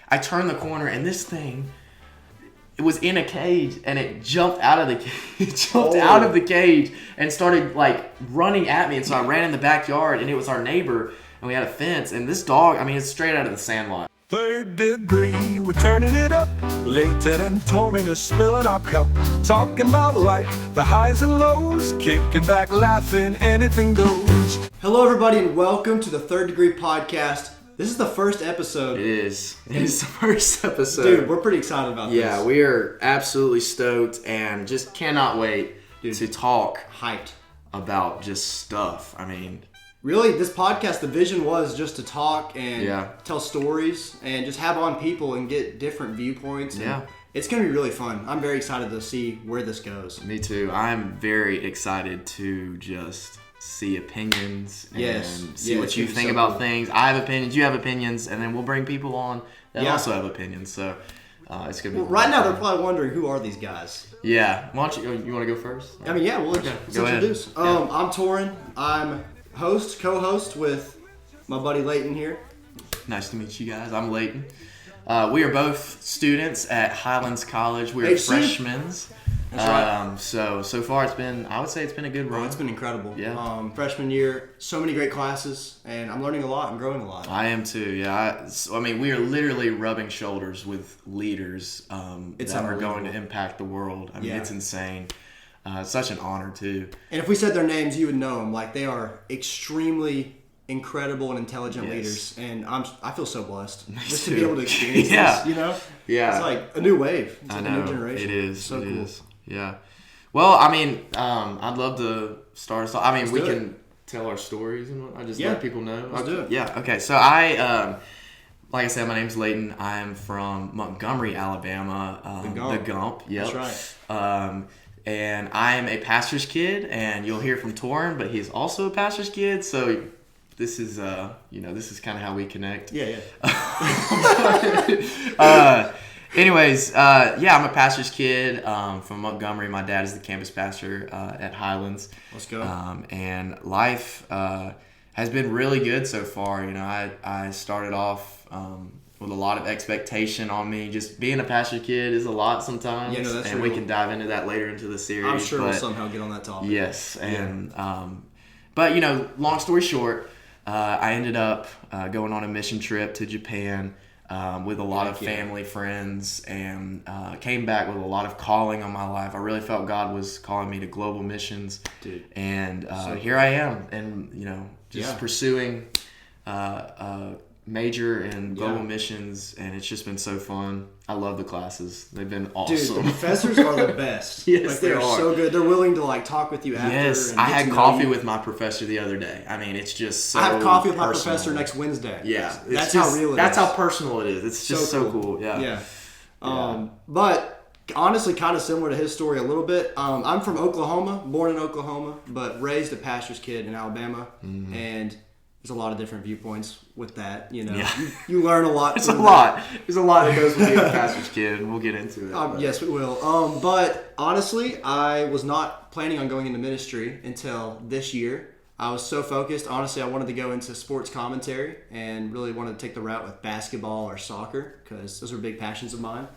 I turned the corner, and this thing, it was in a cage, and it jumped out of the cage. Out of the cage and started like running at me. And so I ran in the backyard, and it was our neighbor, and we had a fence. And this dog, I mean, it's straight out of the Sandlot. Third degree, we're turning it up. Leyton and Toren are spilling our cup. Talking about life, the highs and lows. Kicking back, laughing, anything goes. Hello, everybody, and welcome to the Third Degree Podcast. This is the first episode. It is the first episode. Dude, we're pretty excited about this. Yeah, we are absolutely stoked and just cannot wait to talk Hyped. about just stuff. I mean, really, this podcast, the vision was just to talk and tell stories and just have on people and get different viewpoints. And it's going to be really fun. I'm very excited to see where this goes. Me too. I'm very excited to just see opinions and see what you think about things. I have opinions, you have opinions, and then we'll bring people on that also have opinions. So it's going to be right now, they're probably wondering, who are these guys? Yeah. Why don't you want to go first? I mean, let's introduce. I'm Toren. I'm co-host with my buddy Leyton here. Nice to meet you guys. I'm Leyton. We are both students at Highlands College. We're freshmen. That's right. So far I would say it's been a good run. It's been incredible. Yeah. Freshman year, so many great classes, and I'm learning a lot. I'm growing a lot. I am too. Yeah. I mean, we are literally rubbing shoulders with leaders that are going to impact the world. I mean, it's insane. It's such an honor too. And if we said their names, you would know them. Like, they are extremely incredible and intelligent leaders, and I feel so blessed just to be able to experience this. You know, it's like a new wave. It's like a new generation. It is. So it cool. is. Yeah. Well, I mean, I'd love to start us off. I mean, we can tell our stories and I just let people know. Let's do it. Yeah. Okay. So like I said, my name's Leyton. I am from Montgomery, Alabama. The Gump. Yep. That's right. And I am a pastor's kid, and you'll hear from Toren, but he's also a pastor's kid. So this is, this is kind of how we connect. Yeah. Anyways, I'm a pastor's kid from Montgomery. My dad is the campus pastor at Highlands. Let's go. And life has been really good so far. You know, I started off with a lot of expectation on me. Just being a pastor kid is a lot sometimes. Yeah, no, that's and real. we can dive into that later into the series. I'm sure we'll somehow get on that topic. Yes, and but long story short, I ended up going on a mission trip to Japan with a lot of family, friends, and came back with a lot of calling on my life. I really felt God was calling me to global missions. Dude. And here I am, and pursuing major in global missions, and it's just been so fun. I love the classes. They've been awesome. Dude, the professors are the best. Yes, they're so good. They're willing to talk with you after. Yes, and I had coffee with my professor the other day. I mean, it's just so I have coffee with my personal. professor next Wednesday. Yeah, that's how real it is. That's how personal it is. It's just so cool. Yeah. But honestly, kind of similar to his story a little bit. I'm from Oklahoma, born in Oklahoma, but raised a pastor's kid in Alabama, and there's a lot of different viewpoints with that. You learn a lot. There's a lot that goes with being a pastor's kid, and we'll get into it. Yes, we will. But honestly, I was not planning on going into ministry until this year. I was so focused. Honestly, I wanted to go into sports commentary and really wanted to take the route with basketball or soccer because those are big passions of mine.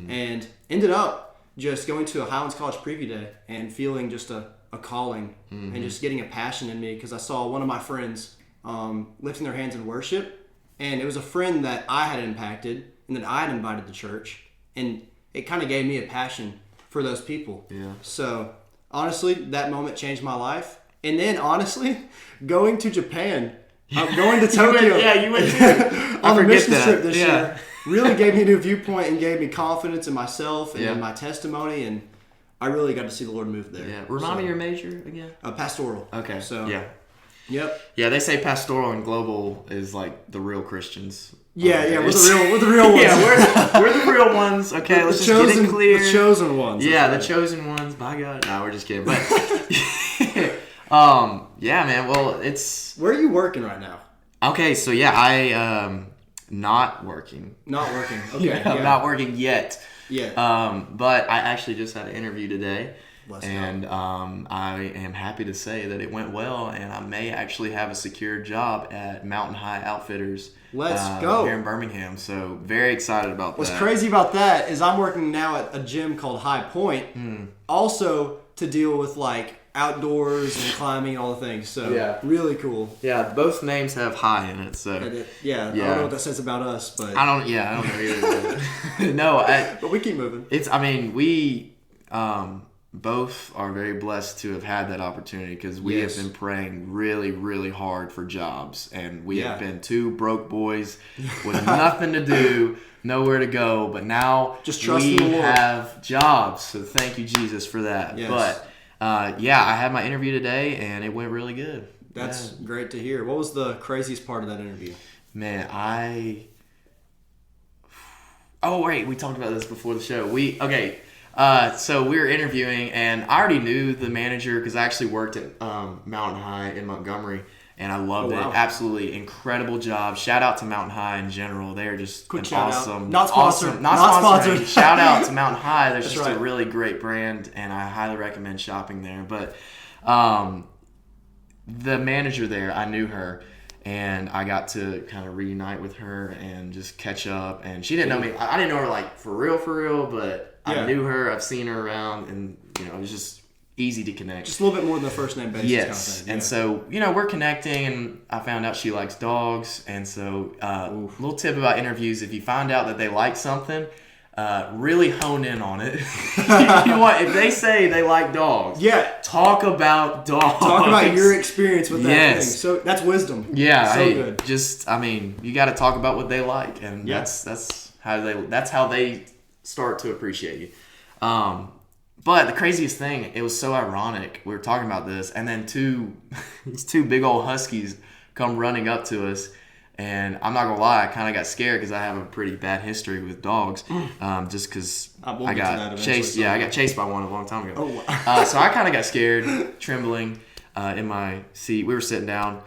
And ended up just going to a Highlands College preview day and feeling just a calling and just getting a passion in me because I saw one of my friends lifting their hands in worship, and it was a friend that I had impacted and that I had invited to church, and it kind of gave me a passion for those people. Yeah. So honestly, that moment changed my life. And then honestly, going to Japan, going to Tokyo, you went too. on the mission trip this year, really gave me a new viewpoint and gave me confidence in myself and in my testimony, and I really got to see the Lord move there. Yeah. Remind me your major again. Pastoral. Okay. So yeah. Yep. Yeah, they say pastoral and global is like the real Christians. Yeah, we're the real ones. Yeah, we're the real ones. Okay, let's just get it clear. The chosen ones. Yeah, the chosen ones. By God. No, we're just kidding. But yeah, man. Well, it's. Where are you working right now? Okay, so I not working. Not working. Okay. I'm not working yet. Yeah. But I actually just had an interview today. And I am happy to say that it went well, and I may actually have a secured job at Mountain High Outfitters Let's go. Here in Birmingham. So very excited about What's that. crazy about that is I'm working now at a gym called High Point, also to deal with like outdoors and climbing and all the things. So Yeah. really cool. Yeah, both names have high in it. So I don't know what that says about us, but I don't know either. No, but we keep moving. We both are very blessed to have had that opportunity because we have been praying really, really hard for jobs. And we have been two broke boys with nothing to do, nowhere to go. But now just trust we in the Lord. have jobs. So thank you, Jesus, for that. Yes. But I had my interview today and it went really good. That's great to hear. What was the craziest part of that interview? Man, oh, wait, we talked about this before the show. So we were interviewing, and I already knew the manager because I actually worked at Mountain High in Montgomery, and I loved it. Absolutely incredible job. Shout out to Mountain High in general. They're just awesome. Not sponsored. Awesome, not sponsored. Shout out to Mountain High. They're just right. a really great brand, and I highly recommend shopping there. But the manager there, I knew her. And I got to kind of reunite with her and just catch up. And she didn't know me. I didn't know her like for real, but I knew her. I've seen her around, and it was just easy to connect. Just a little bit more than the first name basis. Yes, kind of thing. and so we're connecting, and I found out she likes dogs. And so, little tip about interviews: if you find out that they like something, really hone in on it. If they say they like dogs, talk about dogs. Talk about your experience with that thing. So that's wisdom. Yeah, so good. You got to talk about what they like, and that's how they start to appreciate you. But the craziest thing, it was so ironic. We were talking about this, and then these two big old huskies come running up to us. And I'm not gonna lie, I kind of got scared because I have a pretty bad history with dogs. Just because I got chased. Yeah, I got chased by one a long time ago. Oh, wow. So I kind of got scared, trembling in my seat. We were sitting down,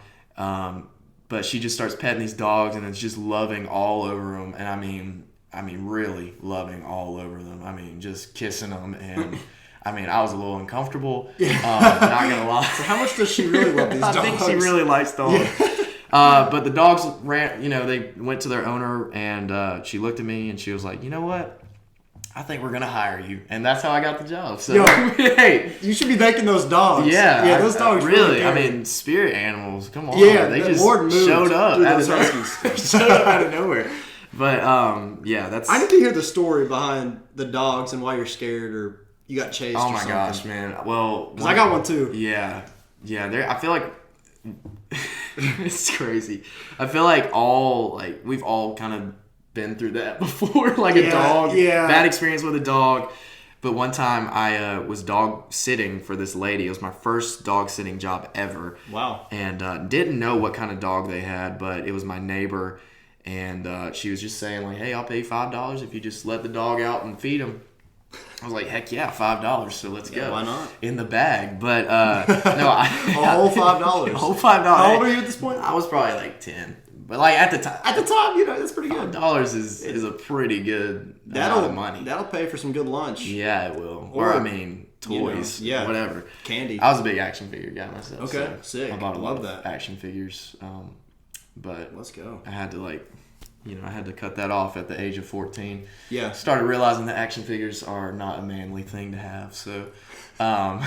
but she just starts petting these dogs, and it's just loving all over them. And I mean, really loving all over them. I mean, just kissing them, and I was a little uncomfortable. Not gonna lie. So how much does she really love these dogs? I think she really likes dogs. But the dogs ran, they went to their owner, and she looked at me and she was like, you know what? I think we're going to hire you. And that's how I got the job. So, hey. You should be thanking those dogs. Yeah. Those dogs really. Spirit animals. Come on. Yeah, they just Lord showed up showed up out of nowhere. But, that's. I need to hear the story behind the dogs and why you're scared or you got chased or something. Oh, my gosh, man. Well. Because I got one, too. Yeah. Yeah. I feel like. It's crazy. I feel like we've all kind of been through that before, like a dog. Yeah. Bad experience with a dog. But one time I was dog sitting for this lady. It was my first dog sitting job ever. Wow. And didn't know what kind of dog they had, but it was my neighbor. And she was just saying, like, hey, I'll pay $5 if you just let the dog out and feed him. I was like, heck yeah, $5, so let's go. Why not? In the bag. But, no. A whole $5. A whole $5. How old are you at this point? I was probably like 10. But, like, at the time. At the time, that's pretty good. $5 is a pretty good amount of money. That'll pay for some good lunch. Yeah, it will. Or toys. Whatever. Candy. I was a big action figure guy myself. Okay, so sick. I bought a lot of that. action figures. But let's go. I had to, I had to cut that off at the age of 14. Yeah. Started realizing that action figures are not a manly thing to have. So, I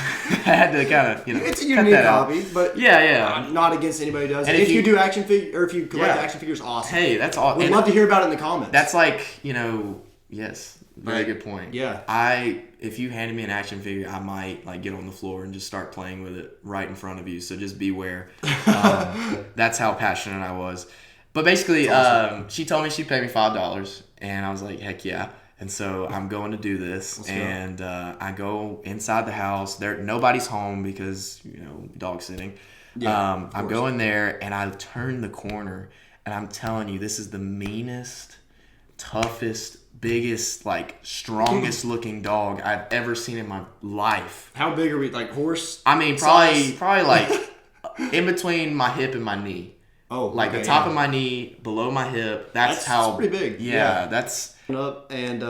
had to kind of, it's a unique hobby, but I'm not against anybody who does. And if you do action figure, or if you collect action figures, awesome. Hey, that's awesome. We'd love to hear about it in the comments. That's yes, very good point. Yeah. If you handed me an action figure, I might get on the floor and just start playing with it right in front of you. So just beware. That's how passionate I was. But basically, awesome. She told me she'd pay me $5, and I was like, heck yeah. And so I'm going to do this, and I go inside the house. Nobody's home because, dog sitting. Yeah, I'm going there, and I turn the corner, and I'm telling you, this is the meanest, toughest, biggest, strongest looking dog I've ever seen in my life. How big are we? Like horse? I mean, probably in between my hip and my knee. Oh, the top of my knee, below my hip. That's how pretty big. Yeah, that's up. And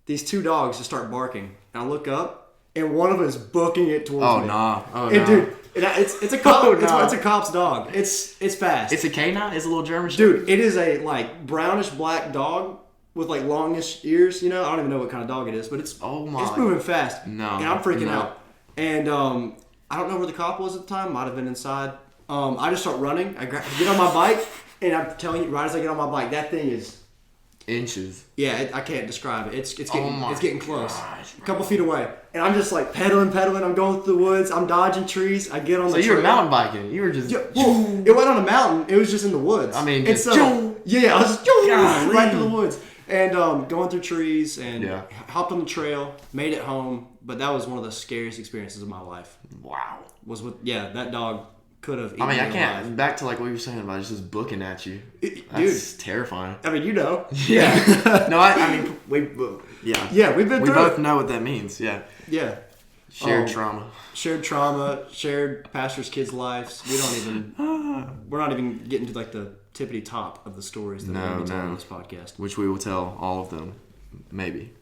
these two dogs just start barking. And I look up, and one of them is booking it towards me. Oh, and no. dude, It's a cop. Oh, no. It's a cop's dog. It's fast. It's a canine. It's a little German Shepherd. Dude, it is a like brownish black dog with like longish ears. You know, I don't even know what kind of dog it is, but it's it's moving fast. No, and I'm freaking no. out. And I don't know where the cop was at the time. Might have been inside. I just start running. I get on my bike, and I'm telling you, right as I get on my bike, that thing is Inches. yeah. I can't describe it. It's getting close. Gosh, a couple feet away, and I'm just like pedaling. I'm going through the woods. I'm dodging trees. I get on So the you were trail. mountain biking. You were just. Yeah, well, it wasn't on a mountain. It was just in the woods. I mean, and just so, I was just right through the woods and going through trees and hopped on the trail, made it home. But that was one of the scariest experiences of my life. Wow. Was with that dog could have. I mean, I can't. Back to like what you were saying about just booking at you. That's terrifying. I mean, you know. Yeah. No, I mean, Yeah, we've been we through both it. know what that means. Yeah. Yeah. Shared trauma. Shared trauma, shared pastors' kids' lives. We're not even getting to like the tippity top of the stories that we're going to be telling on this podcast. Which we will tell all of them. Maybe.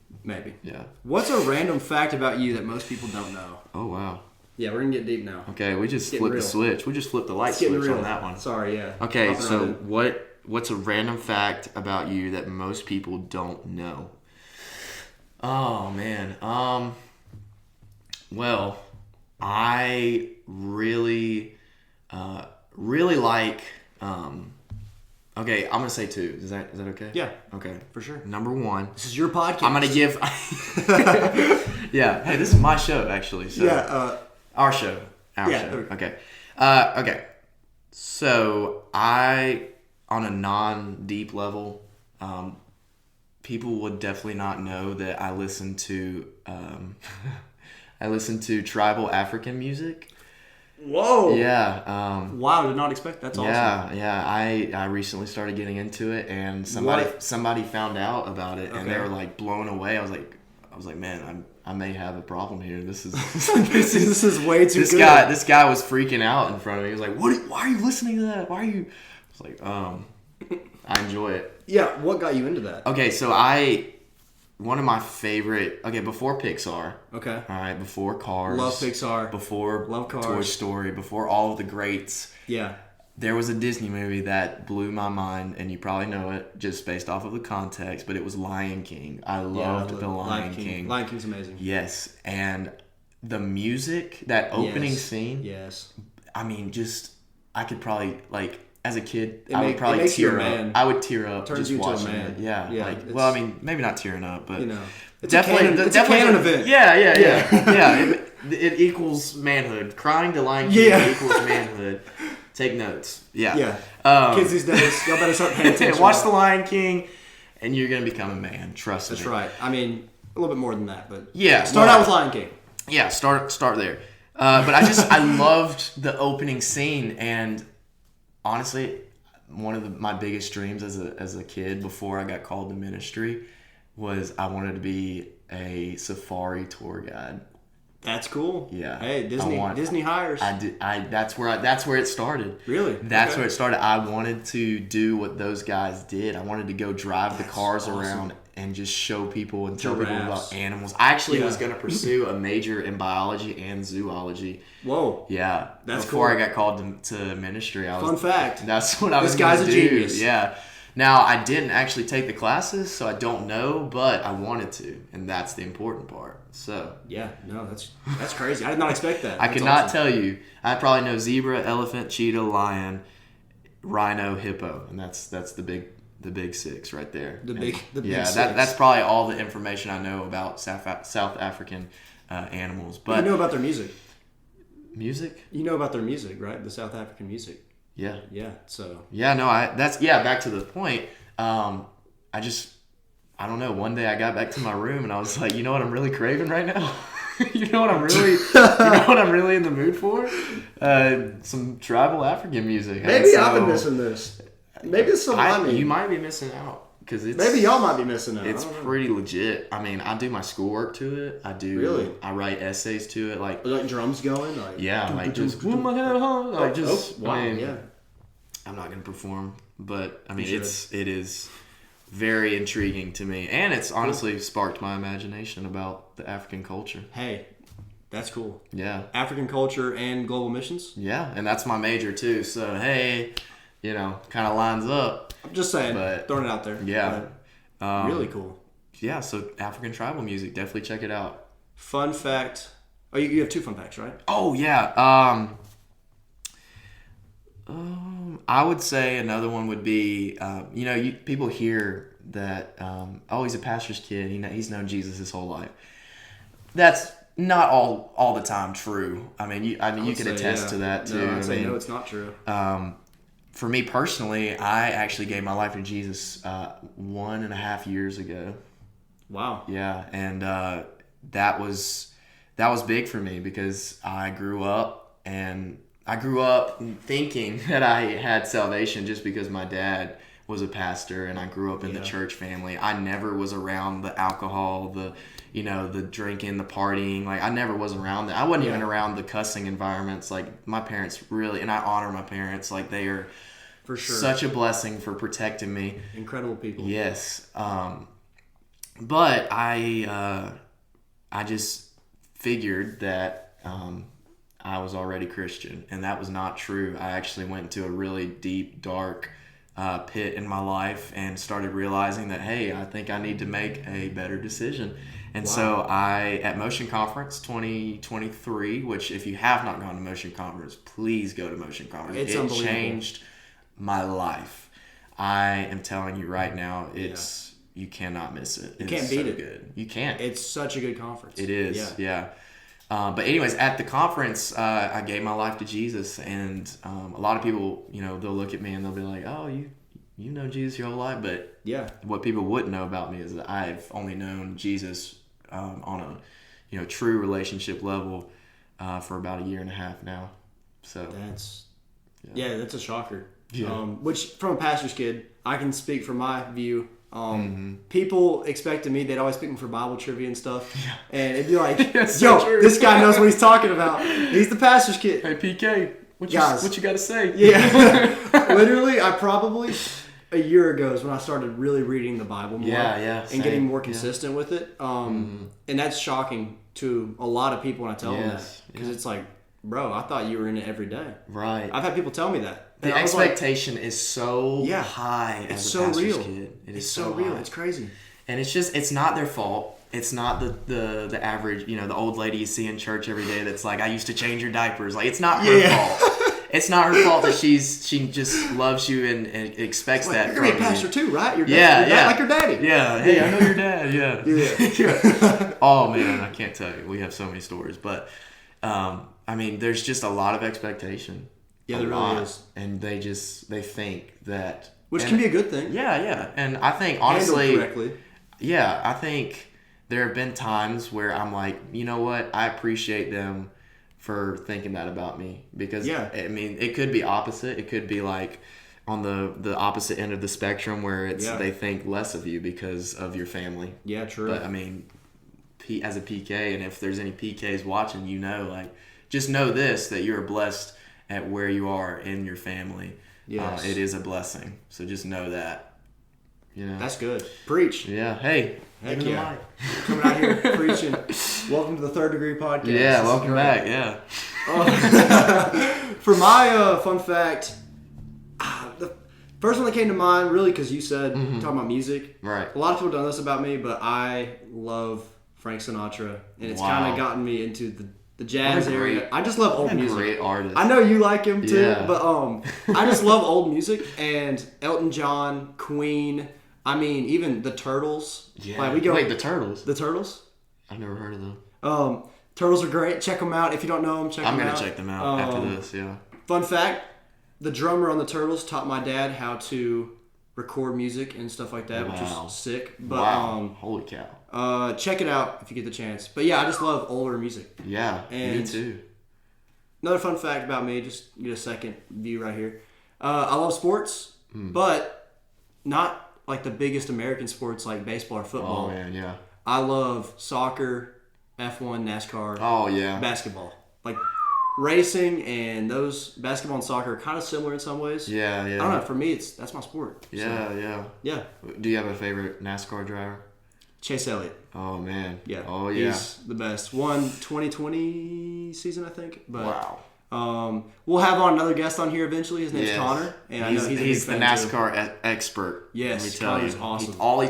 Yeah. What's a random fact about you that most people don't know? Oh, wow. Yeah, we're going to get deep now. Okay, we just flipped the switch. We just flipped the light switch on that one. Sorry, yeah. Okay, so what's a random fact about you that most people don't know? Oh, man. Well, I really like. Okay, I'm gonna say two. Is that okay? Yeah. Okay. For sure. Number one. This is your podcast. I'm gonna give. Yeah. Hey, this is my show actually. So Yeah. our show. Our show. Okay. Okay. So on a non-deep level, people would definitely not know that I listen to tribal African music. Whoa. Yeah. Wow, did not expect that. That's awesome. Yeah. I recently started getting into it, and somebody found out about it, and they were like blown away. I was like, man, I may have a problem here. This is this is way too good. This guy was freaking out in front of me. He was like, why are you listening to that? Why are you? I was like, I enjoy it. Yeah. What got you into that? Okay, so one of my favorite. Okay, before Pixar. Okay. All right, before Cars. Love Pixar. Before Love Cars. Toy Story. Before all of the greats. Yeah. There was a Disney movie that blew my mind, and you probably know it just based off of the context, but it was Lion King. I loved the Lion King. Lion King's amazing. Yes, and the music, that opening scene. Yes. I mean, I could probably like. As a kid, I would probably tear up. I would tear up Turns just you watching into a man. it. Yeah. Yeah, Well, I mean, maybe not tearing up, but it's definitely a canon event. Yeah. Yeah. It equals manhood. Crying to Lion King equals manhood. Take notes. Yeah. Yeah. Kids these days, y'all better start paying attention. Watch The Lion King, and you're gonna become a man. Trust me. That's right. I mean, a little bit more than that, but start out with Lion King. Yeah. Start there. But I loved the opening scene, and honestly, one of my biggest dreams as a kid before I got called to ministry was I wanted to be a safari tour guide. That's cool. Yeah. Hey, Disney hires. That's where it started. Really? That's where it started. I wanted to do what those guys did. I wanted to go drive the cars around and just show people and tell people about animals. I actually was going to pursue a major in biology and zoology. Whoa. Yeah. That's Before cool. I got called to ministry, Fun fact. That's what I was This guy's a genius. Yeah. Now, I didn't actually take the classes, so I don't know, but I wanted to, and that's the important part. So yeah, no, that's crazy. I did not expect that. I could not tell you. I probably know zebra, elephant, cheetah, lion, rhino, hippo, and that's the big six right there. The big six. That's probably all the information I know about South African animals. But you know about their music. Music? You know about their music, right? The South African music. Yeah. Yeah. So. Yeah. No. Back to the point. I don't know. One day I got back to my room and I was like, you know what I'm really craving right now? You know what I'm really in the mood for? Some tribal African music. Maybe I've been missing this. Maybe it's something I need. You might be missing out. Maybe y'all might be missing out. It's pretty legit. I mean, I do my schoolwork to it. I write essays to it. Like drums going. I'm not gonna perform, but I mean, it is very intriguing to me, and it's honestly sparked my imagination about the African culture. Hey, That's cool. Yeah. African culture and global missions. Yeah, and that's my major too. So hey, kind of lines up. I'm just saying, But throwing it out there. yeah, Really cool. Yeah. So African tribal music, definitely check it out. Fun fact. Oh, you have 2 fun facts, right? Oh yeah. I would say another one would be, people hear that, he's a pastor's kid. He's known Jesus his whole life. That's not all the time true. I mean, you can attest to that too. No, I'd say no, it's not true. For me personally, I actually gave my life to Jesus 1.5 years ago. Wow. Yeah, and that was big for me because I grew up thinking that I had salvation just because my dad was a pastor and I grew up in the church family. I never was around the alcohol, the drinking, the partying. Like I never was around that. I wasn't even around the cussing environments. Like my parents really, and I honor my parents. Like they are for sure such a blessing for protecting me. Incredible people. Yes. But I just figured that I was already Christian, and that was not true. I actually went into a really deep, dark pit in my life and started realizing that, hey, I think I need to make a better decision. And so at Motion Conference 2023, which if you have not gone to Motion Conference, please go to Motion Conference. It changed my life. I am telling you right now, you cannot miss it. You can't beat it. Good. You can't. It's such a good conference. It is, yeah. But anyways, at the conference, I gave my life to Jesus, and a lot of people, they'll look at me and they'll be like, "Oh, you know Jesus your whole life," but what people wouldn't know about me is that I've only known Jesus on a true relationship level for about 1.5 years now. So that's a shocker. Yeah. Which from a pastor's kid, I can speak from my view. People expected me, they'd always pick me for Bible trivia and stuff. Yeah. And it'd be like, this guy knows what he's talking about. He's the pastor's kid. Hey, PK, what you got to say? Yeah. Literally, I probably, a year ago is when I started really reading the Bible more. And getting more consistent with it. And that's shocking to a lot of people when I tell them that. Because it's like, bro, I thought you were in it every day. Right. I've had people tell me that. The expectation is so high as a pastor's kid. It's so real. It's crazy. And it's not their fault. It's not the average, the old lady you see in church every day that's like, I used to change your diapers. Like, it's not her fault. It's not her fault that she just loves you and expects that from you. You're a pastor too, right? You're like your daddy. Yeah. Hey, I know your dad. Yeah. Oh, man, I can't tell you. We have so many stories. But, there's just a lot of expectation. Yeah, there really is. And they think that... Which can be a good thing. Yeah. And I think, honestly... Handled correctly. Yeah, I think there have been times where I'm like, you know what? I appreciate them for thinking that about me. Because, it could be opposite. It could be like on the opposite end of the spectrum where they think less of you because of your family. Yeah, true. But, as a PK, and if there's any PKs watching, just know this, that you're blessed at where you are in your family. Yes. It is a blessing. So just know that. That's good. Preach. Yeah. Hey. Heck yeah. Coming out here preaching. Welcome to the Third Degree Podcast. Yeah, welcome back. Yeah. For my fun fact, the first one that came to mind, really, because you said, talking about music. Right. A lot of people don't know this about me, but I love Frank Sinatra. And it's kind of gotten me into the jazz area. I just love old music. Great artist. I know you like him too, but I just love old music, and Elton John, Queen. Even the Turtles. Yeah. Wait, the Turtles? The Turtles? I've never heard of them. Turtles are great. Check them out. If you don't know them, check them out. I'm going to check them out after this, yeah. Fun fact, the drummer on the Turtles taught my dad how to record music and stuff like that, which was sick. But, holy cow. Check it out if you get the chance. But yeah, I just love older music. Yeah, me too. Another fun fact about me, just get a second view right here. I love sports, but not like the biggest American sports like baseball or football. Oh man, yeah. I love soccer, F1, NASCAR. Oh yeah. Basketball. Like racing and those basketball and soccer are kind of similar in some ways. Yeah. I don't know. For me, that's my sport. Yeah. Yeah. Do you have a favorite NASCAR driver? Chase Elliott. Oh, man. Yeah. Oh, yeah. He's the best. Won 2020 season, I think. But, wow. We'll have another guest on here eventually. His name's Connor. And I know he's a big the fan NASCAR expert. Yes, let me tell Connor's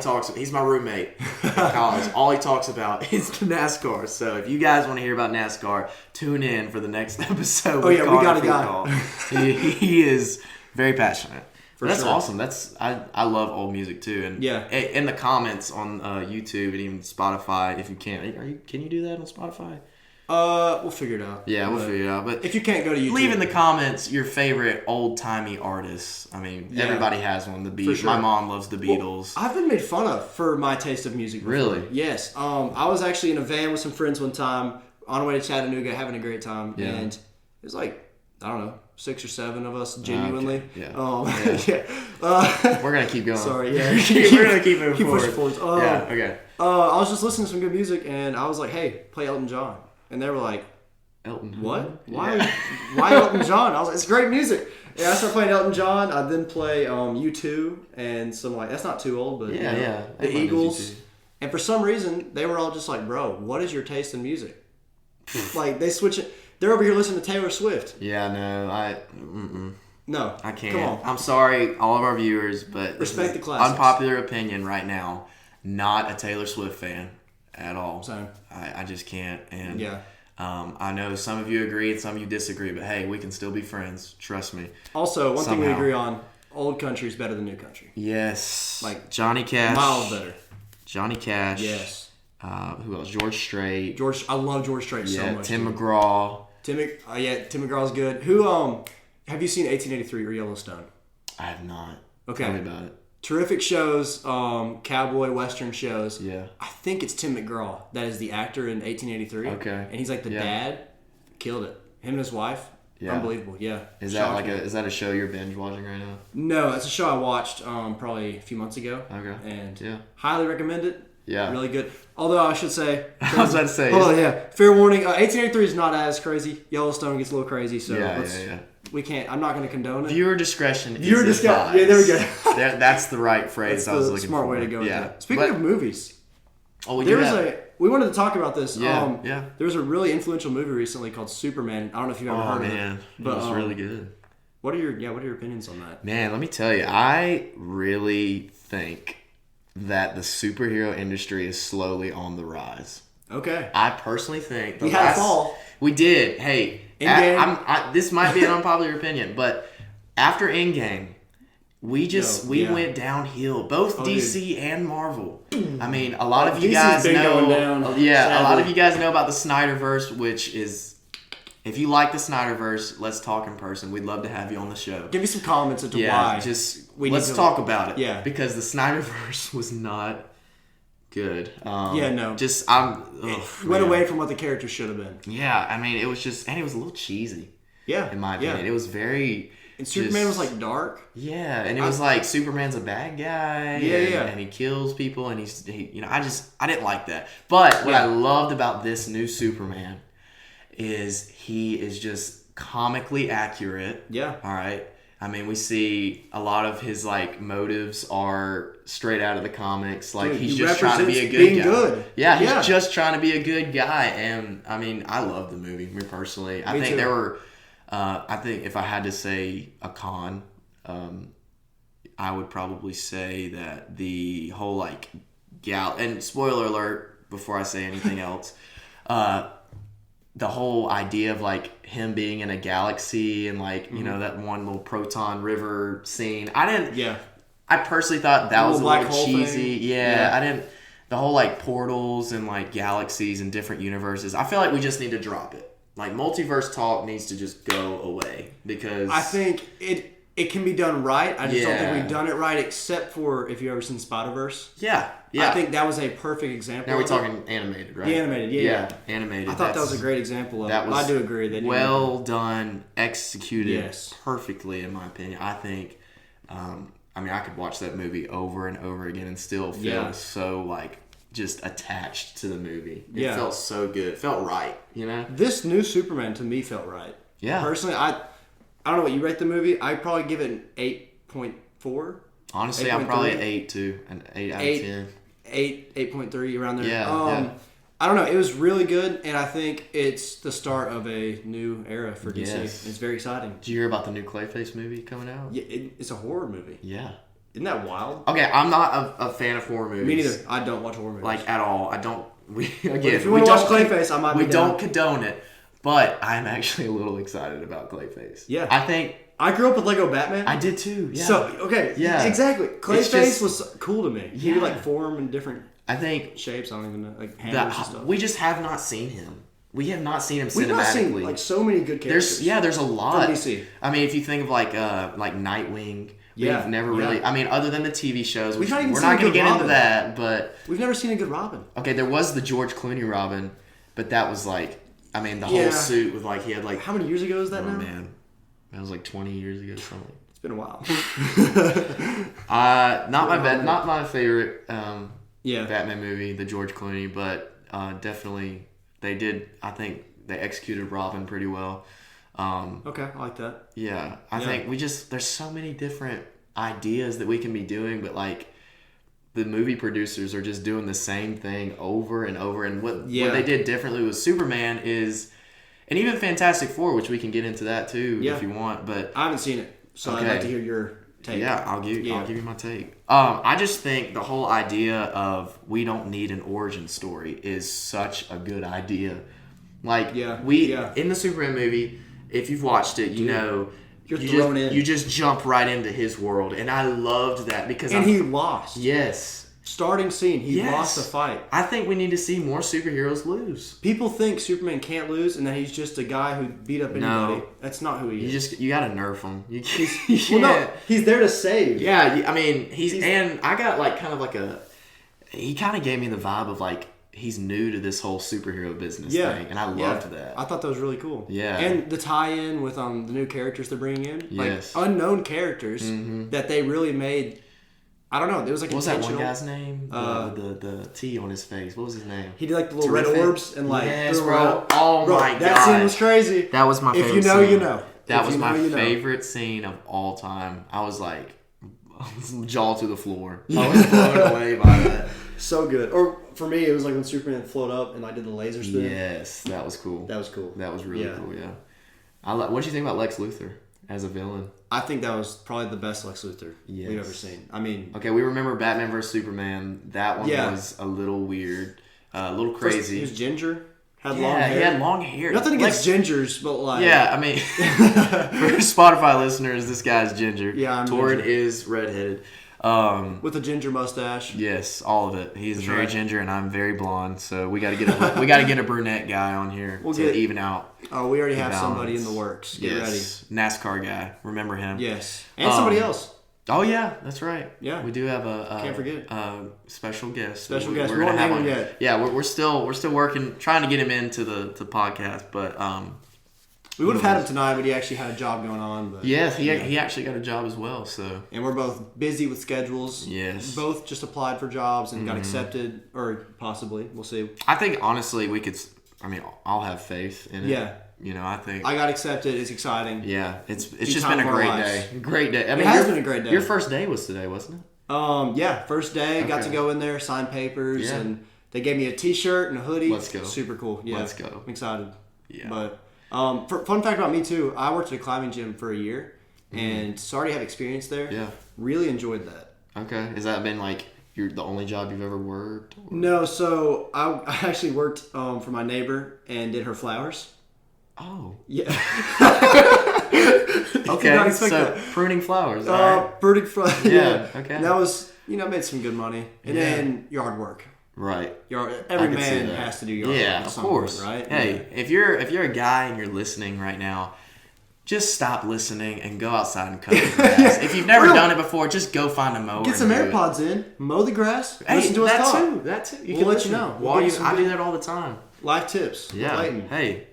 you. awesome. He's my roommate in college. All he talks about is the NASCAR. So if you guys want to hear about NASCAR, tune in for the next episode. We got a guy. He is very passionate. That's sure. awesome. I love old music too. And yeah, in the comments on YouTube and even Spotify, if you can't, can you do that on Spotify? We'll figure it out. Yeah, we'll figure it out. But if you can't go to YouTube, leave in the comments your favorite old timey artists. I mean, everybody has one. The Beatles. Sure. My mom loves the Beatles. I've been made fun of for my taste of music before. Really? Yes. I was actually in a van with some friends one time on our way to Chattanooga, having a great time, and it was like, I don't know, 6 or 7 of us genuinely. Okay. We're gonna keep going. Sorry. Yeah. We're gonna keep moving forward. Pushing forward. Yeah. Okay. I was just listening to some good music, and I was like, "Hey, play Elton John," and they were like, Elton. What? Why? Why Elton John? I was like, it's great music. And I started playing Elton John. I then play U2 and some that's not too old, but the Eagles. And for some reason, they were all just like, bro, what is your taste in music? Like they switch it. They're over here listening to Taylor Swift. Yeah, No, I can't. Come on. I'm sorry, all of our viewers, but respect the classics. Unpopular opinion right now. Not a Taylor Swift fan at all. Same. I just can't. And yeah. I know some of you agree and some of you disagree, but hey, we can still be friends. Trust me. Also, one thing we agree on: old country is better than new country. Yes. Like Johnny Cash. Miles better. Johnny Cash. Yes. Who else? George Strait. I love George Strait so much. Tim McGraw. Tim McGraw's good. Who have you seen 1883 or Yellowstone? I have not. Okay. Tell me about it. Terrific shows, cowboy western shows. Yeah. I think it's Tim McGraw that is the actor in 1883. Okay. And he's like the dad. Killed it. Him and his wife. Yeah. Unbelievable. Yeah. Is that a show you're binge watching right now? No, it's a show I watched probably a few months ago. Okay. And highly recommend it. Yeah. Really good. Although I should say. I was about to say. Oh yeah. Fair warning. 1883 is not as crazy. Yellowstone gets a little crazy. So yeah. We can't. I'm not going to condone it. Viewer discretion. Viewer discretion. Yeah, there we go. That's the right phrase I was looking for. Smart way to go. Yeah. Speaking of movies, we wanted to talk about this. Yeah. There was a really influential movie recently called Superman. I don't know if you've ever heard of it. But it was really good. What are your opinions on that? Man, let me tell you, I really think that the superhero industry is slowly on the rise. Okay. I personally think we had a fall. We did. Hey, this might be an unpopular opinion, but after Endgame, we went downhill. Both DC and Marvel. I mean, a lot of you guys know. A lot of you guys know about the Snyderverse, which is. If you like the Snyderverse, let's talk in person. We'd love to have you on the show. Give me some comments as to why. Let's talk about it. Yeah. Because the Snyderverse was not good. It went away from what the character should have been. Yeah, I mean, it was a little cheesy. Yeah. In my opinion. It was very... And Superman was like dark. Yeah, and it was like Superman's a bad guy. Yeah, and he kills people, and I didn't like that. But what I loved about this new Superman is he is just comically accurate. Yeah. All right. I mean, we see a lot of his motives are straight out of the comics. Like he's just trying to be a good guy. Good. Yeah, he's just trying to be a good guy. And I mean, I love the movie. Me personally, I think there were. I think if I had to say a con, I would probably say that the whole and spoiler alert before I say anything else. The whole idea of him being in a galaxy and that one little proton river scene. I personally thought that was a little cheesy. Yeah, I didn't. The whole portals and galaxies and different universes. I feel like we just need to drop it. Multiverse talk needs to just go away because I think it can be done right. I just don't think we've done it right, except for if you've ever seen Spider-Verse. Yeah. I think that was a perfect example. Now we're talking animated, right? The animated, yeah. Animated. I thought that was a great example of it. I do agree. They well done, executed perfectly, in my opinion. I think, I could watch that movie over and over again and still feel so, just attached to the movie. It felt so good. It felt right, This new Superman, to me, felt right. Yeah. Personally, I don't know what you rate the movie. I'd probably give it an 8.4. Honestly, I'm probably an 8 too. An 8 out of 10. 8.3 around there. Yeah. I don't know. It was really good, and I think it's the start of a new era for DC. Yes. It's very exciting. Did you hear about the new Clayface movie coming out? Yeah, it's a horror movie. Yeah. Isn't that wild? Okay, I'm not a fan of horror movies. Me neither. I don't watch horror movies. Like, at all. I don't... If you want to watch Clayface, I might be We down. don't condone it, but I'm actually a little excited about Clayface. Yeah. I think... I grew up with Lego Batman. I did too, yeah. So, okay. Yeah. Exactly. Clayface just- was cool to me. He would, like, form in different I think... shapes. I don't even know. Like, hammers and stuff. We just have not seen him. We have not seen him We've not seen, cinematically. like, so many good characters. There's a lot. From DC. I mean, if you think of, like Nightwing... Yeah, We've never really... I mean, other than the TV shows, which not even we're seen not going a to good get into Robin. that, but... We've never seen a good Robin. Okay, there was the George Clooney Robin, but that was like... I mean, the Yeah. whole suit was like... He had like... How many years ago is that Oh, now? man. That was like 20 years ago, something. It's been a while. Not my favorite Yeah. Batman movie, the George Clooney, but definitely they did. I think they executed Robin pretty well. Okay, I like that. Yeah, I think there's so many different ideas that we can be doing, but like the movie producers are just doing the same thing over and over. And what they did differently with Superman is, and even Fantastic Four, which we can get into that too if you want. But I haven't seen it, so I'd like to hear your take. yeah, I'll give you my take. I just think the whole idea of we don't need an origin story is such a good idea. Like in the Superman movie, if you've watched it, you know you're thrown in. You just jump right into his world, and I loved that because he lost. Yes. Starting scene, he lost the fight. I think we need to see more superheroes lose. People think Superman can't lose, and that he's just a guy who beat up anybody. No. That's not who he is. You gotta nerf him. You Well, no, he's there to save. Yeah, I mean and I got like kind of like he kind of gave me the vibe of like he's new to this whole superhero business thing, and I loved that. I thought that was really cool. Yeah, and the tie-in with the new characters they're bringing in, yes, like unknown characters that they really made. I don't know. There was like what was that one intentional. guy's name? The T on his face. What was his name? He did like the little Terrific. red orbs and like yes, threw bro. around. Oh Bro, my god, that scene was crazy. That was my favorite. If you know, scene. you know. That was my favorite scene of all time. I was like jaw to the floor. I was blown away by that. So good. Or for me, it was like when Superman floated up and I did the laser spin. Yes, that was cool. That was cool. That was really cool. Yeah. What do you think about Lex Luthor as a villain? I think that was probably the best Lex Luthor we've ever seen. I mean, okay, we remember Batman vs Superman. That one was a little weird, a little crazy. He was ginger, had long hair. He had long hair. Nothing against gingers, but like I mean, for Spotify listeners, this guy's ginger. Yeah, I'm Toren ginger. is redheaded. With a ginger mustache. Yes, all of it. He's very ginger, and I'm very blonde. So we got to get a brunette guy on here to even out. Oh, we already have balance. somebody in the works. Get ready. NASCAR guy. Remember him? Yes, and somebody else. Oh yeah, that's right. Yeah, we do have a can't forget special guest. Special guest. We're We gonna won't have name him on. yet. Yeah, we're still working, trying to get him into the podcast, but we would have had him tonight, but he actually had a job going on. But yes, he actually got a job as well. So and we're both busy with schedules. Yes, both just applied for jobs and got accepted, or possibly we'll see. I think honestly we could. I mean, I'll have faith in it. Yeah. You know, I think I got accepted. It's exciting. Yeah, it's just been a great day. Great day. I mean, it has been a great day. Your first day was today, wasn't it? Yeah, first day. Got to go in there, sign papers, and they gave me a T-shirt and a hoodie. Let's go. Super cool. Yeah, let's go. I'm excited. Yeah. But fun fact about me too, I worked at a climbing gym for a year, and so I already have experience there. Yeah. Really enjoyed that. Okay. Has that been like the only job you've ever worked? Or? No, so I actually worked for my neighbor and did her flowers. Oh. Yeah. Okay, so pruning flowers. Pruning flowers. Yeah, okay. And that was, made some good money. And then yard work. Right. Every man has to do yard work. Yeah, of course. Point, right? Hey, if you're a guy and you're listening right now, just stop listening and go outside and cut the grass. If you've never done it before, just go find a mower. Get some AirPods in, mow the grass, hey, listen to us talk. That too. We'll let you know. I do that all the time. Life tips. Yeah. Leyton. Hey.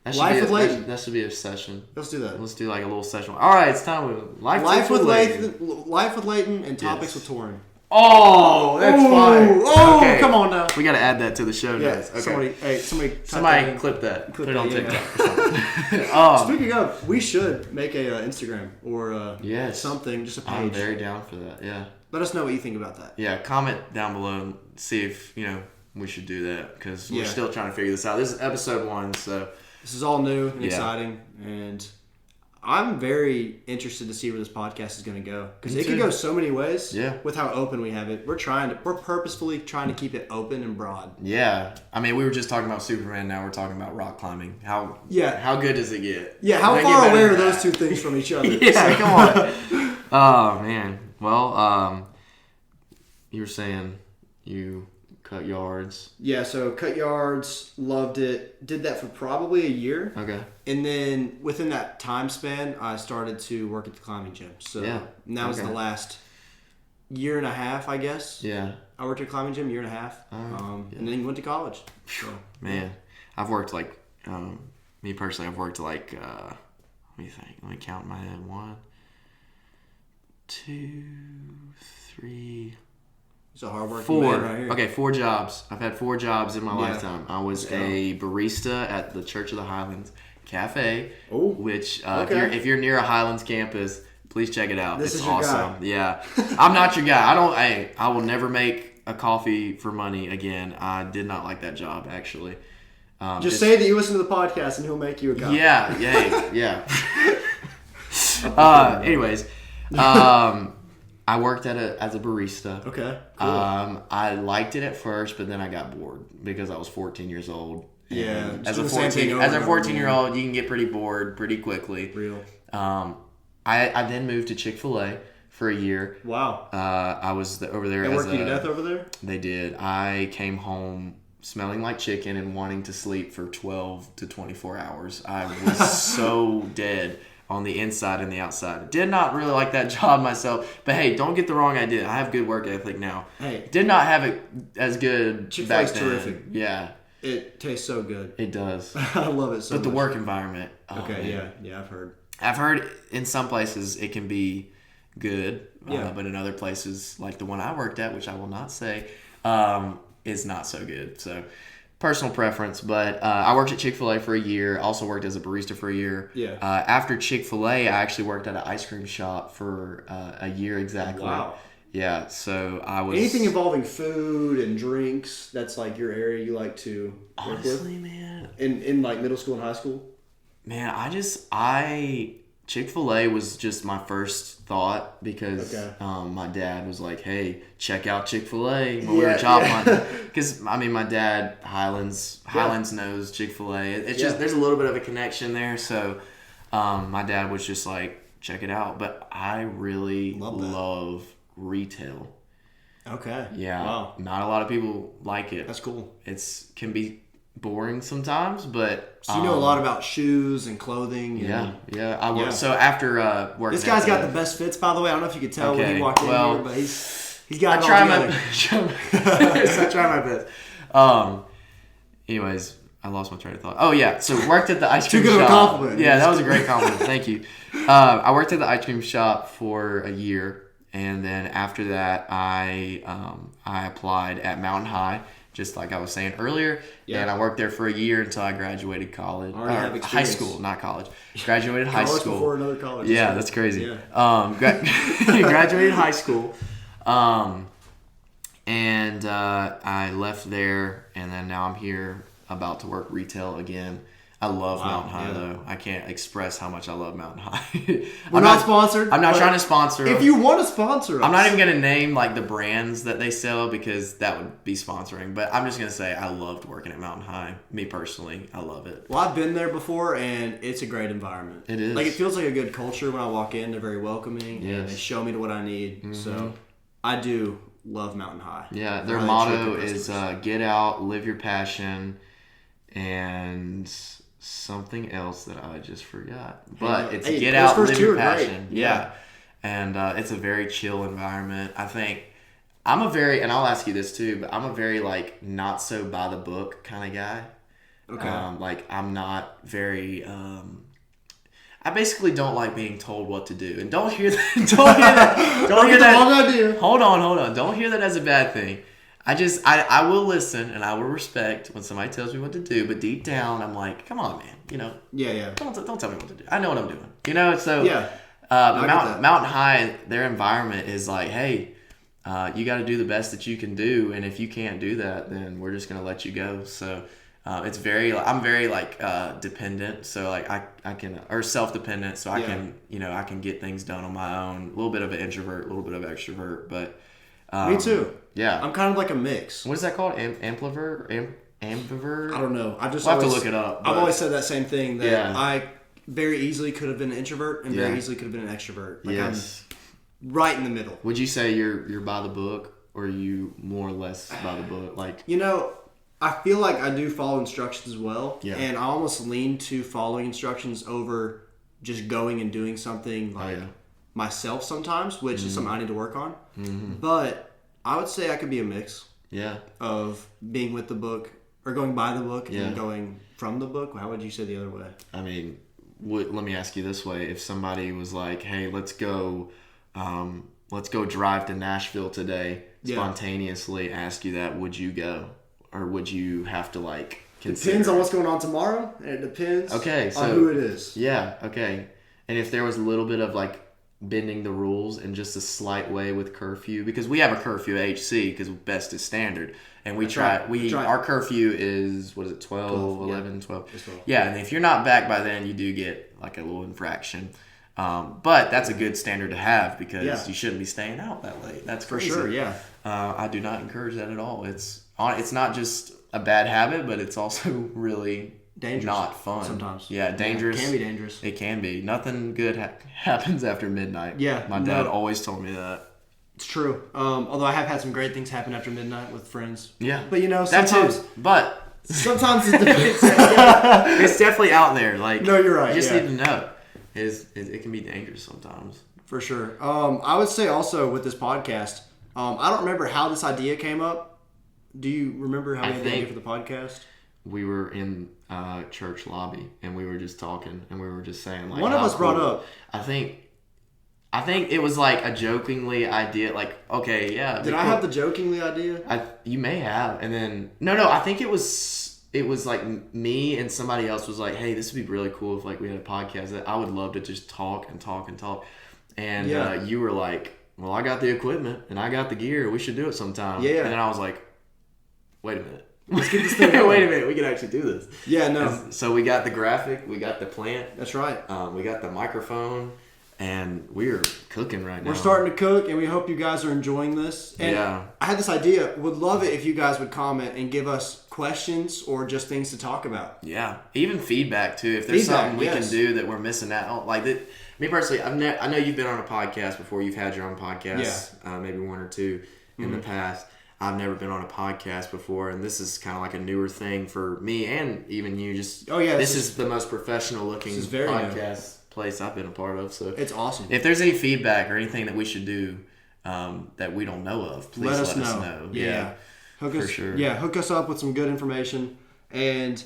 Life with Leyton. That should be a session. Let's do that. Let's do like a little session. All right, it's time with Life with Leyton. Life with Leyton and Topics with Toren. Oh, that's fine. Oh, okay. Come on now. We got to add that to the show notes. Okay. Somebody clip that. Put it on TikTok. Speaking of, we should make a Instagram or yes. something, just a page. I'm very down for that. Yeah. Let us know what you think about that. Yeah, comment down below and see if, we should do that because we're still trying to figure this out. This is episode 1, so. This is all new and exciting, and I'm very interested to see where this podcast is going to go because it could go so many ways. Yeah. With how open we have it, we're purposefully trying to keep it open and broad. Yeah, I mean, we were just talking about Superman. Now we're talking about rock climbing. How good does it get? Yeah, how far away are those two things from each other? Yeah, come on. Oh man. Well, you were saying you cut yards. Yeah, so cut yards, loved it. Did that for probably a year. Okay. And then within that time span, I started to work at the climbing gym. So that was the last year and a half, I guess. Yeah. I worked at a climbing gym, year and a half. And then went to college. So, man, I've worked me personally, I've worked let me think. Let me count in my head. 1, 2, 3. It's a hard working 4. man right here. Okay, 4 jobs. I've had 4 jobs in my lifetime. I was a barista at the Church of the Highlands Cafe, which if you're near a Highlands campus, please check it out. This it's is your awesome. guy. Yeah, I'm not your guy. I will never make a coffee for money again. I did not like that job actually. Just say that you listen to the podcast and he'll make you a guy. Yeah. Anyways, I worked as a barista. Okay. Cool. I liked it at first, but then I got bored because I was 14 years old. Yeah. As a 14-year-old, you can get pretty bored pretty quickly. Real. I then moved to Chick-fil-A for a year. Wow. I was over there. They worked you to death over there? They did. I came home smelling like chicken and wanting to sleep for 12 to 24 hours. I was so dead on the inside and the outside. Did not really like that job myself. But hey, don't get the wrong idea. I have good work ethic now. Hey. Did not have it as good Chick-fil-A's back then. terrific. Yeah. It tastes so good. It does. I love it so much. But the work environment. Yeah, I've heard. I've heard in some places it can be good. But in other places, like the one I worked at, which I will not say, is not so good. So personal preference, but I worked at Chick-fil-A for a year. Also worked as a barista for a year. Yeah. After Chick-fil-A, I actually worked at an ice cream shop for a year exactly. Wow. Yeah, so I was... Anything involving food and drinks, that's like your area you like to work with? Honestly, man. In like middle school and high school? Man, Chick-fil-A was just my first thought because my dad was like, hey, check out Chick-fil-A when we were job hunting. Because, my dad, Highlands knows Chick-fil-A. It's just, there's a little bit of a connection there. So my dad was just like, check it out. But I really love retail. Okay. Yeah. Wow. Not a lot of people like it. That's cool. Can be boring sometimes, but so you know a lot about shoes and clothing. And, So after working, this guy's got the best fits, by the way. I don't know if you could tell when he walked in here, but he's got it all together. I try my best. Anyways, I lost my train of thought. Oh yeah, so worked at the ice cream shop. Too good of a compliment. Yeah, that was a great compliment. Thank you. I worked at the ice cream shop for a year, and then after that, I applied at Mountain High. Just like I was saying earlier, and I worked there for a year until I graduated college. High school, not college. Graduated high school. College before another college. Yeah, that's crazy. Yeah. Graduated high school, and I left there, and then now I'm here about to work retail again. I love Mountain High, though. I can't express how much I love Mountain High. We're not sponsored. I'm not trying to sponsor them. If you want to sponsor us. I'm not even going to name like the brands that they sell because that would be sponsoring. But I'm just going to say I loved working at Mountain High. Me personally, I love it. Well, I've been there before, and it's a great environment. It is. Like, it feels like a good culture when I walk in. They're very welcoming, and they show me what I need. Mm-hmm. So I do love Mountain High. Yeah, their motto is get out, live your passion, and... something else that I just forgot. But it's get out, live your passion. Yeah. And it's a very chill environment. I think and I'll ask you this too, but I'm a very like not so by the book kind of guy. Okay. Like I'm not very I basically don't like being told what to do. And don't hear that. Don't hear that. Wrong idea. Hold on. Don't hear that as a bad thing. I will listen and I will respect when somebody tells me what to do, but deep down I'm like, come on, man, don't tell me what to do. I know what I'm doing, so Mountain High, their environment is like, hey, you got to do the best that you can do, and if you can't do that, then we're just gonna let you go. So I'm very like dependent, so like I can, or self-dependent, so I can, I can get things done on my own. A little bit of an introvert, a little bit of extrovert, but me too. Yeah, I'm kind of like a mix. What is that called? Ambivert? Ambivert? I don't know. I'll have to look it up. I've always said that same thing, that I very easily could have been an introvert and very easily could have been an extrovert. Like yes. I'm right in the middle. Would you say you're by the book, or are you more or less by the book? Like, I feel like I do follow instructions as well. Yeah. And I almost lean to following instructions over just going and doing something myself sometimes, which is something I need to work on. Mm-hmm. But I would say I could be a mix of being with the book, or going by the book, and going from the book. How would you say the other way? I mean, let me ask you this way. If somebody was like, hey, let's go drive to Nashville today, spontaneously ask you that, would you go? Or would you have to consider? Depends on what's going on tomorrow, and it depends on who it is. Yeah, okay. And if there was a little bit of bending the rules in just a slight way with curfew, because we have a curfew at HC because best is standard, and our curfew is, what is it, 12, 11, 12? It's 12. Yeah, and if you're not back by then, you do get a little infraction. But that's a good standard to have, because you shouldn't be staying out that late. That's crazy. For sure, yeah. I do not encourage that at all. It's not just a bad habit, but it's also really dangerous. Not fun. Sometimes. Yeah, dangerous. It can be dangerous. It can be. Nothing good happens after midnight. Yeah. My dad always told me that. It's true. Although I have had some great things happen after midnight with friends. Yeah. But sometimes... But... sometimes it depends. It's definitely out there. No, you're right. You just need to know. It can be dangerous sometimes. For sure. I would say also with this podcast, I don't remember how this idea came up. Do you remember how we had the idea for the podcast? We were in church lobby, and we were just talking, and we were just saying one of us brought up. I think it was a jokingly idea. Okay, yeah. Did I have the jokingly idea? You may have, and then no. I think it was me and somebody else was like, hey, this would be really cool if we had a podcast. I would love to just talk and talk and talk. And you were like, well, I got the equipment and I got the gear. We should do it sometime. Yeah. And then I was like, wait a minute. Let's get this thing going. Wait a minute. We can actually do this. Yeah, no. And so we got the graphic. We got the plant. That's right. We got the microphone. And we're cooking right now. We're starting to cook, and we hope you guys are enjoying this. And I had this idea. Would love it if you guys would comment and give us questions or just things to talk about. Yeah. Even feedback, too. If there's something we can do that we're missing out. Me personally, I know you've been on a podcast before. You've had your own podcast, maybe one or two in the past. I've never been on a podcast before, and this is kind of a newer thing for me and even you. This is the most professional looking podcast place I've been a part of. So it's awesome. If there's any feedback or anything that we should do that we don't know of, please let us know. Yeah. Hook us up with some good information. And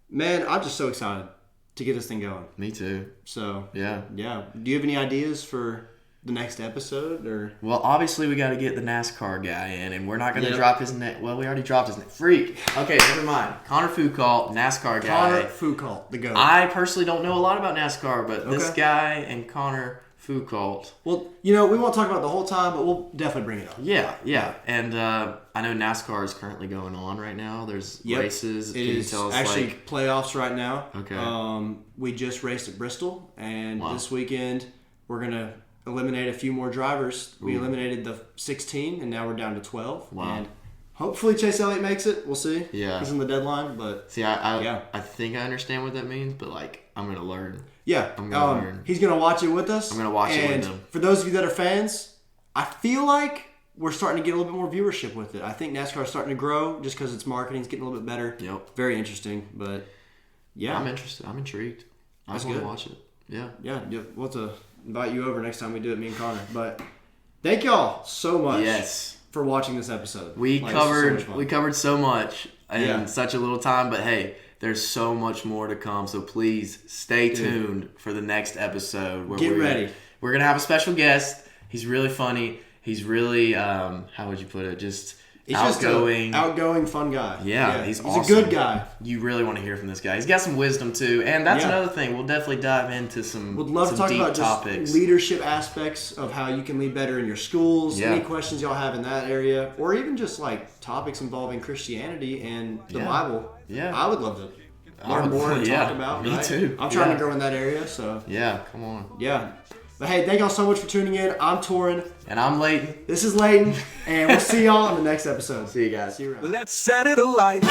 man, I'm just so excited to get this thing going. Me too. So yeah. Do you have any ideas for the next episode? Or well, obviously we got to get the NASCAR guy in, and we're not going to drop his name. Well, we already dropped his name. Freak. Okay, never mind. Connor Foucault, NASCAR guy. Connor Foucault, the GOAT. I personally don't know a lot about NASCAR, but this guy and Connor Foucault. Well, we won't talk about it the whole time, but we'll definitely bring it up. Yeah. And I know NASCAR is currently going on right now. There's races. It is actually playoffs right now. Okay. We just raced at Bristol, and this weekend we're going to eliminate a few more drivers. We eliminated the 16, and now we're down to 12. Wow. And hopefully Chase Elliott makes it. We'll see. Yeah. He's in the deadline, but... See, I think I understand what that means, but, I'm going to learn. Yeah. I'm going to learn. He's going to watch it with us. I'm going to watch it with him. For those of you that are fans, I feel like we're starting to get a little bit more viewership with it. I think NASCAR is starting to grow just because its marketing is getting a little bit better. Yep. Very interesting, but yeah. I'm interested. I'm intrigued. I just want to watch it. Yeah. Yeah. We'll have to invite you over next time we do it, me and Connor. But thank y'all so much for watching this episode. We covered so much in such a little time, but hey, there's so much more to come. So please stay tuned for the next episode. Get ready. We're gonna have a special guest. He's really funny. He's really how would you put it? Just He's outgoing. just an outgoing, fun guy. Yeah, he's awesome. He's a good guy. You really want to hear from this guy. He's got some wisdom too, and that's another thing. We'll definitely dive into some. Would love to talk deep about topics. just leadership aspects of how you can lead better in your schools. Yeah. Any questions y'all have in that area, or even just like topics involving Christianity and the Bible. Yeah, I would love to learn more and talk about. Me right? too. I'm trying to grow in that area, so yeah. Come on. yeah. But hey, thank y'all so much for tuning in. I'm Toren. And I'm Leyton. This is Leyton, and we'll see y'all in the next episode. See you guys. See you around. Let's set it alight.